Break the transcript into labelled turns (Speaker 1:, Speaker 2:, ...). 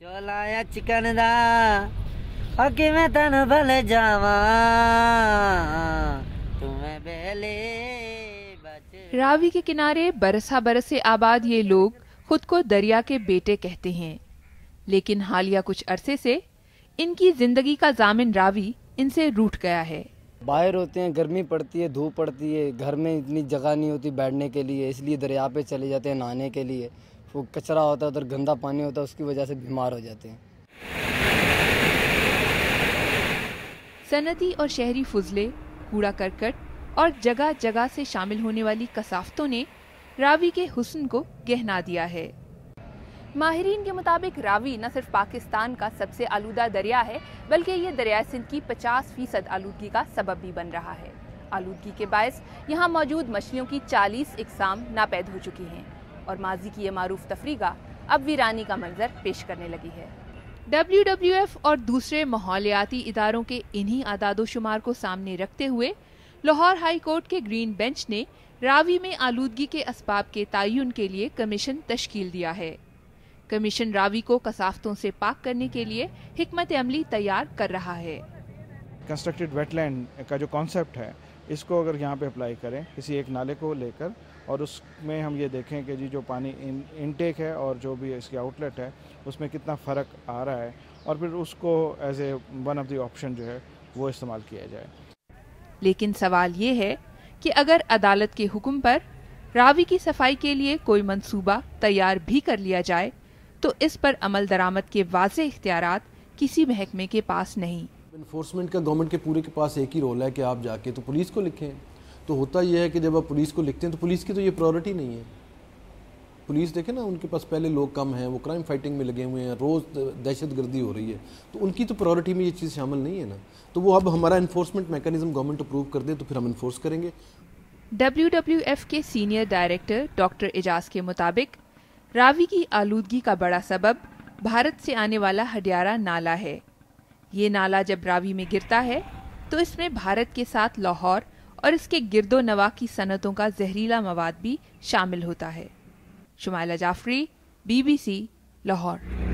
Speaker 1: چولایا chicken دا اکی میں تن بھل جاواں تمہیں بیلے بچ۔
Speaker 2: راوی کے کنارے برسا برسے آباد یہ لوگ خود کو دریا کے بیٹے کہتے ہیں، لیکن حالیہ کچھ عرصے سے ان کی زندگی کا ضامن راوی ان سے روٹھ گیا ہے۔
Speaker 3: باہر ہوتے ہیں، گرمی پڑتی ہے، دھوپ پڑتی ہے، گھر میں اتنی جگہ نہیں ہوتی بیٹھنے کے لیے، اس لیے دریا پہ چلے جاتے ہیں نہانے کے لیے۔ وہ کچرا ہوتا ہے ادھر، گندا پانی ہوتا ہے، اس کی وجہ سے بیمار ہو جاتے ہیں۔
Speaker 2: صنعتی اور شہری فضلے، کوڑا کرکٹ اور جگہ جگہ سے شامل ہونے والی کثافتوں نے راوی کے حسن کو گہنا دیا ہے۔ ماہرین کے مطابق راوی نہ صرف پاکستان کا سب سے آلودہ دریا ہے، بلکہ یہ دریائے سندھ کی 50% آلودگی کا سبب بھی بن رہا ہے۔ آلودگی کے باعث یہاں موجود مچھلیوں کی 40 اقسام ناپید ہو چکی ہیں اور ماضی کی یہ معروف تفریح گاہ اب ویرانی کا منظر پیش کرنے لگی ہے۔ WWF اور دوسرے ماحولیاتی اداروں کے انہی اعداد و شمار کو سامنے رکھتے ہوئے لاہور ہائی کورٹ کے گرین بینچ نے راوی میں آلودگی کے اسباب کے تعین کے لیے کمیشن تشکیل دیا ہے۔ کمیشن راوی کو کثافتوں سے پاک کرنے کے لیے حکمت عملی تیار کر رہا ہے۔
Speaker 4: کنسٹرکٹڈ ویٹ لینڈ کا جو کانسیپٹ ہے، اس کو اگر یہاں پہ اپلائی کریں کسی ایک نالے کو لے کر، اور اس میں ہم یہ دیکھیں کہ جو پانی انٹیک ہے اور جو بھی اس کی آؤٹ لیٹ ہے اس میں کتنا فرق آ رہا ہے، اور پھر اس کو as a one of the option جو ہے وہ استعمال کیا جائے۔
Speaker 2: لیکن سوال یہ ہے کہ اگر عدالت کے حکم پر راوی کی صفائی کے لیے کوئی منصوبہ تیار بھی کر لیا جائے تو اس پر عمل درآمد کے واضح اختیارات کسی محکمے کے پاس نہیں۔
Speaker 5: انفورسمنٹ کا گورنمنٹ کے پورے کے پاس ایک ہی رول ہے کہ آپ جا کے تو پولیس کو لکھیں۔ تو ہوتا یہ ہے کہ جب آپ پولیس کو لکھتے ہیں تو پولیس کی تو یہ پرائورٹی نہیں ہے۔ پولیس دیکھیں نا، ان کے پاس پہلے لوگ کم ہیں، وہ کرائم فائٹنگ میں لگے ہوئے ہیں، روز دہشت گردی ہو رہی ہے، تو ان کی تو پرائورٹی میں یہ چیز شامل نہیں ہے نا۔ تو وہ اب ہمارا انفورسمنٹ میکانزم گورنمنٹ اپروو کر دے تو پھر ہم انفورس کریں گے۔
Speaker 2: WWF کے سینئر ڈائریکٹر ڈاکٹر اعجاز کے مطابق راوی کی آلودگی کا بڑا سبب بھارت سے آنے والا ہڈیارہ نالا ہے۔ یہ نالا جب راوی میں گرتا ہے تو اس میں بھارت کے ساتھ لاہور اور اس کے گرد و نواح کی صنعتوں کا زہریلا مواد بھی شامل ہوتا ہے۔ شمائلہ جعفری، BBC، لاہور۔